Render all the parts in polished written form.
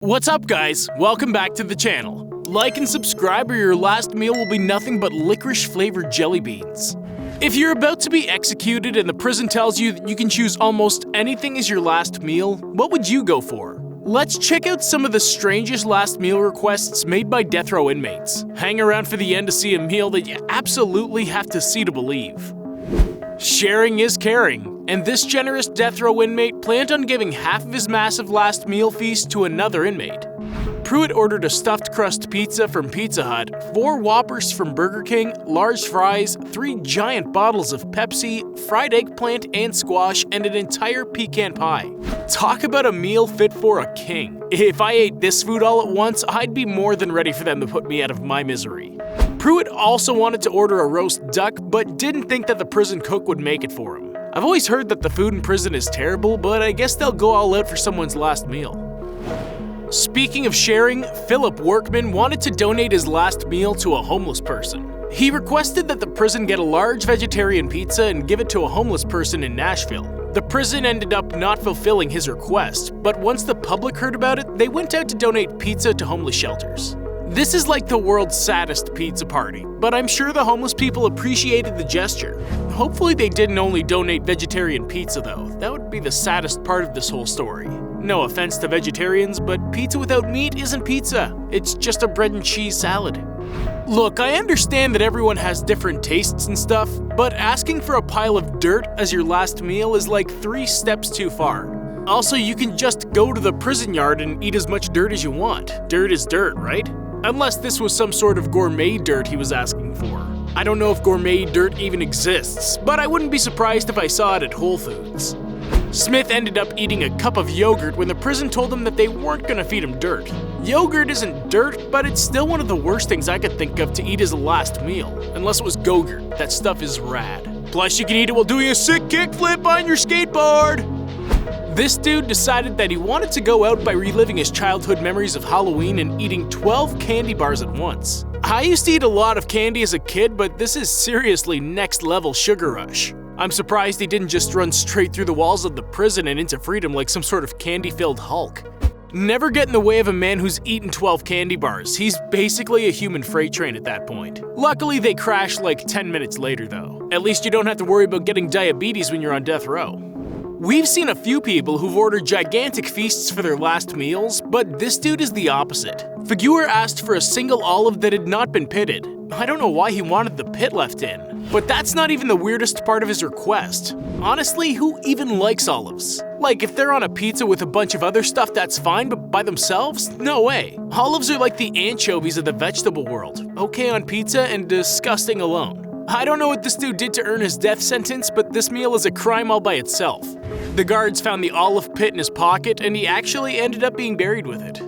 What's up, guys? Welcome back to the channel. Like and subscribe or your last meal will be nothing but licorice-flavored jelly beans. If you're about to be executed and the prison tells you that you can choose almost anything as your last meal, what would you go for? Let's check out some of the strangest last meal requests made by death row inmates. Hang around for the end to see a meal that you absolutely have to see to believe. Sharing is caring, and this generous death row inmate planned on giving half of his massive last meal feast to another inmate. Pruitt ordered a stuffed crust pizza from Pizza Hut, 4 Whoppers from Burger King, large fries, 3 giant bottles of Pepsi, fried eggplant and squash, and an entire pecan pie. Talk about a meal fit for a king. If I ate this food all at once, I'd be more than ready for them to put me out of my misery. Pruitt also wanted to order a roast duck, but didn't think that the prison cook would make it for him. I've always heard that the food in prison is terrible, but I guess they'll go all out for someone's last meal. Speaking of sharing, Philip Workman wanted to donate his last meal to a homeless person. He requested that the prison get a large vegetarian pizza and give it to a homeless person in Nashville. The prison ended up not fulfilling his request, but once the public heard about it, they went out to donate pizza to homeless shelters. This is like the world's saddest pizza party, but I'm sure the homeless people appreciated the gesture. Hopefully they didn't only donate vegetarian pizza though. That would be the saddest part of this whole story. No offense to vegetarians, but pizza without meat isn't pizza. It's just a bread and cheese salad. Look, I understand that everyone has different tastes and stuff, but asking for a pile of dirt as your last meal is like 3 steps too far. Also, you can just go to the prison yard and eat as much dirt as you want. Dirt is dirt, right? Unless this was some sort of gourmet dirt he was asking for. I don't know if gourmet dirt even exists, but I wouldn't be surprised if I saw it at Whole Foods. Smith ended up eating a cup of yogurt when the prison told him that they weren't gonna feed him dirt. Yogurt isn't dirt, but it's still one of the worst things I could think of to eat as a last meal. Unless it was Go-Gurt. That stuff is rad. Plus you can eat it while doing a sick kickflip on your skateboard! This dude decided that he wanted to go out by reliving his childhood memories of Halloween and eating 12 candy bars at once. I used to eat a lot of candy as a kid, but this is seriously next level sugar rush. I'm surprised he didn't just run straight through the walls of the prison and into freedom like some sort of candy-filled Hulk. Never get in the way of a man who's eaten 12 candy bars. He's basically a human freight train at that point. Luckily, they crash like 10 minutes later though. At least you don't have to worry about getting diabetes when you're on death row. We've seen a few people who've ordered gigantic feasts for their last meals, but this dude is the opposite. Figuer asked for a single olive that had not been pitted. I don't know why he wanted the pit left in, but that's not even the weirdest part of his request. Honestly, who even likes olives? Like, if they're on a pizza with a bunch of other stuff, that's fine, but by themselves? No way. Olives are like the anchovies of the vegetable world. Okay on pizza and disgusting alone. I don't know what this dude did to earn his death sentence, but this meal is a crime all by itself. The guards found the olive pit in his pocket, and he actually ended up being buried with it.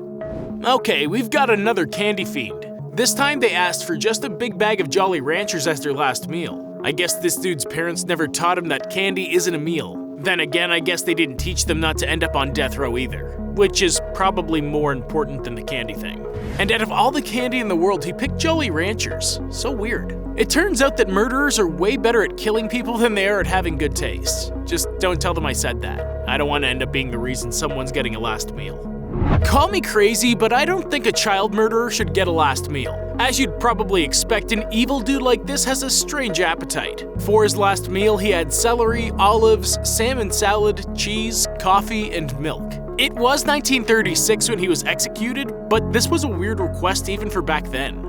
Okay, we've got another candy fiend. This time they asked for just a big bag of Jolly Ranchers as their last meal. I guess this dude's parents never taught him that candy isn't a meal. Then again, I guess they didn't teach them not to end up on death row either, which is probably more important than the candy thing. And out of all the candy in the world, he picked Jolly Ranchers. So weird. It turns out that murderers are way better at killing people than they are at having good taste. Just don't tell them I said that. I don't want to end up being the reason someone's getting a last meal. Call me crazy, but I don't think a child murderer should get a last meal. As you'd probably expect, an evil dude like this has a strange appetite. For his last meal, he had celery, olives, salmon salad, cheese, coffee, and milk. It was 1936 when he was executed, but this was a weird request even for back then.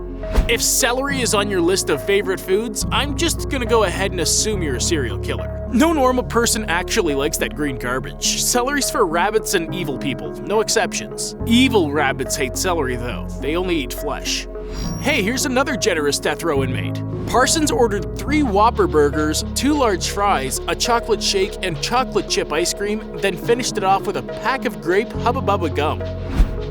If celery is on your list of favorite foods, I'm just gonna go ahead and assume you're a serial killer. No normal person actually likes that green garbage. Celery's for rabbits and evil people, no exceptions. Evil rabbits hate celery though, they only eat flesh. Hey, here's another generous death row inmate. Parsons ordered 3 Whopper burgers, 2 large fries, a chocolate shake, and chocolate chip ice cream, then finished it off with a pack of grape Hubba Bubba gum.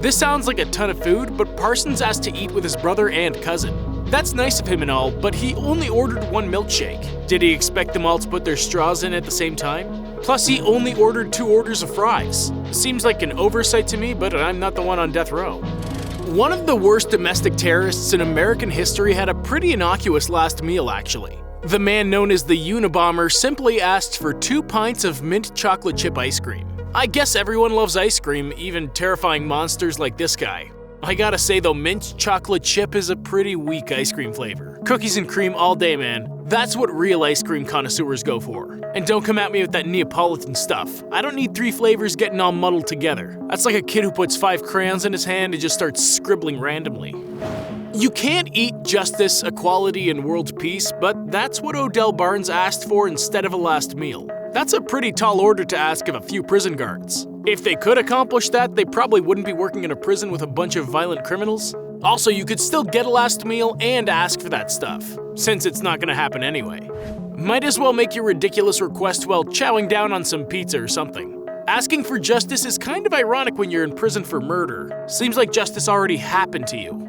This sounds like a ton of food, but Parsons asked to eat with his brother and cousin. That's nice of him and all, but he only ordered 1 milkshake. Did he expect them all to put their straws in at the same time? Plus, he only ordered 2 orders of fries. Seems like an oversight to me, but I'm not the one on death row. One of the worst domestic terrorists in American history had a pretty innocuous last meal, actually. The man known as the Unabomber simply asked for 2 pints of mint chocolate chip ice cream. I guess everyone loves ice cream, even terrifying monsters like this guy. I gotta say though, mint chocolate chip is a pretty weak ice cream flavor. Cookies and cream all day, man. That's what real ice cream connoisseurs go for. And don't come at me with that Neapolitan stuff. I don't need 3 flavors getting all muddled together. That's like a kid who puts 5 crayons in his hand and just starts scribbling randomly. You can't eat justice, equality, and world peace, but that's what Odell Barnes asked for instead of a last meal. That's a pretty tall order to ask of a few prison guards. If they could accomplish that, they probably wouldn't be working in a prison with a bunch of violent criminals. Also, you could still get a last meal and ask for that stuff, since it's not gonna happen anyway. Might as well make your ridiculous request while chowing down on some pizza or something. Asking for justice is kind of ironic when you're in prison for murder. Seems like justice already happened to you.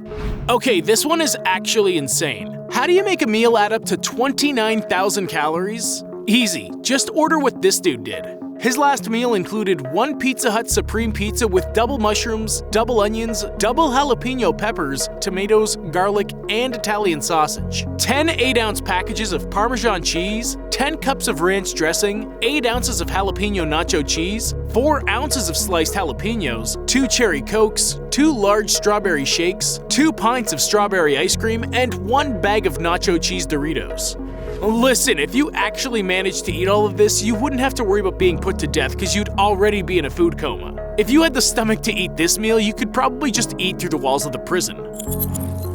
Okay, this one is actually insane. How do you make a meal add up to 29,000 calories? Easy, just order what this dude did. His last meal included 1 Pizza Hut Supreme Pizza with double mushrooms, double onions, double jalapeno peppers, tomatoes, garlic, and Italian sausage, 10 8-ounce packages of Parmesan cheese, 10 cups of ranch dressing, 8 ounces of jalapeno nacho cheese, 4 ounces of sliced jalapenos, 2 cherry cokes, 2 large strawberry shakes, 2 pints of strawberry ice cream, and 1 bag of nacho cheese Doritos. Listen, if you actually managed to eat all of this, you wouldn't have to worry about being put to death because you'd already be in a food coma. If you had the stomach to eat this meal, you could probably just eat through the walls of the prison.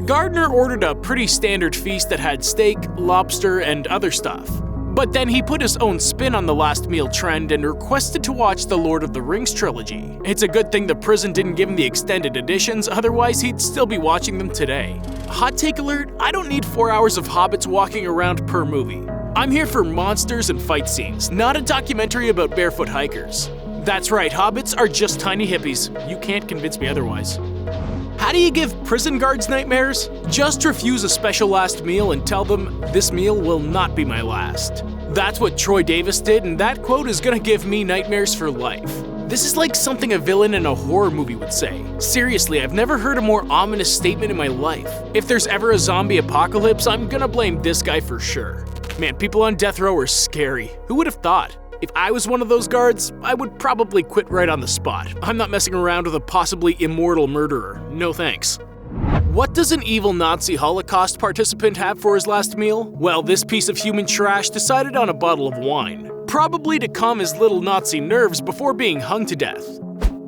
Gardner ordered a pretty standard feast that had steak, lobster, and other stuff. But then he put his own spin on the last meal trend and requested to watch the Lord of the Rings trilogy. It's a good thing the prison didn't give him the extended editions, otherwise he'd still be watching them today. Hot take alert, I don't need 4 hours of hobbits walking around per movie. I'm here for monsters and fight scenes, not a documentary about barefoot hikers. That's right, hobbits are just tiny hippies. You can't convince me otherwise. How do you give prison guards nightmares? Just refuse a special last meal and tell them, "This meal will not be my last." That's what Troy Davis did, and that quote is gonna give me nightmares for life. This is like something a villain in a horror movie would say. Seriously, I've never heard a more ominous statement in my life. If there's ever a zombie apocalypse, I'm gonna blame this guy for sure. Man, people on death row are scary. Who would have thought? If I was one of those guards, I would probably quit right on the spot. I'm not messing around with a possibly immortal murderer. No thanks. What does an evil Nazi Holocaust participant have for his last meal? Well, this piece of human trash decided on a bottle of wine. Probably to calm his little Nazi nerves before being hung to death.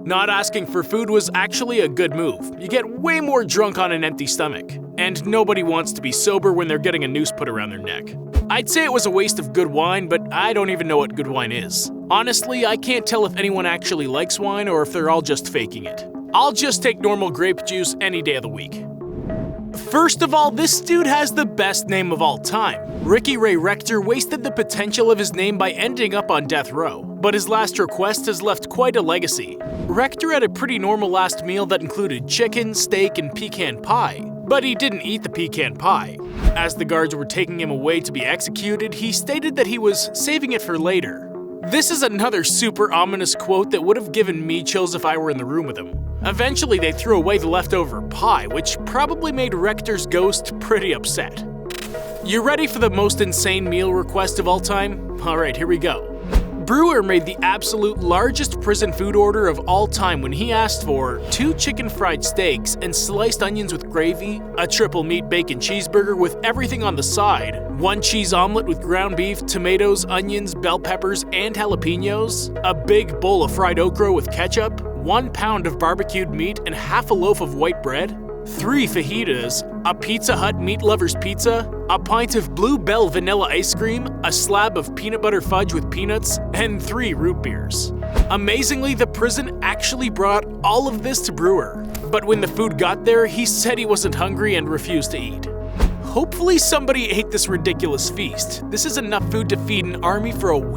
Not asking for food was actually a good move. You get way more drunk on an empty stomach. And nobody wants to be sober when they're getting a noose put around their neck. I'd say it was a waste of good wine, but I don't even know what good wine is. Honestly, I can't tell if anyone actually likes wine or if they're all just faking it. I'll just take normal grape juice any day of the week. First of all, this dude has the best name of all time. Ricky Ray Rector wasted the potential of his name by ending up on death row, but his last request has left quite a legacy. Rector had a pretty normal last meal that included chicken, steak, and pecan pie, but he didn't eat the pecan pie. As the guards were taking him away to be executed, he stated that he was saving it for later. This is another super ominous quote that would have given me chills if I were in the room with him. Eventually, they threw away the leftover pie, which probably made Rector's ghost pretty upset. You ready for the most insane meal request of all time? Alright, here we go. Brewer made the absolute largest prison food order of all time when he asked for 2 chicken fried steaks and sliced onions with gravy, a triple meat bacon cheeseburger with everything on the side, 1 cheese omelet with ground beef, tomatoes, onions, bell peppers, and jalapenos, a big bowl of fried okra with ketchup, 1 pound of barbecued meat and half a loaf of white bread, 3 fajitas, a Pizza Hut meat lover's pizza, a pint of Blue Bell vanilla ice cream, a slab of peanut butter fudge with peanuts, and 3 root beers. Amazingly, the prison actually brought all of this to Brewer. But when the food got there, he said he wasn't hungry and refused to eat. Hopefully somebody ate this ridiculous feast. This is enough food to feed an army for a week.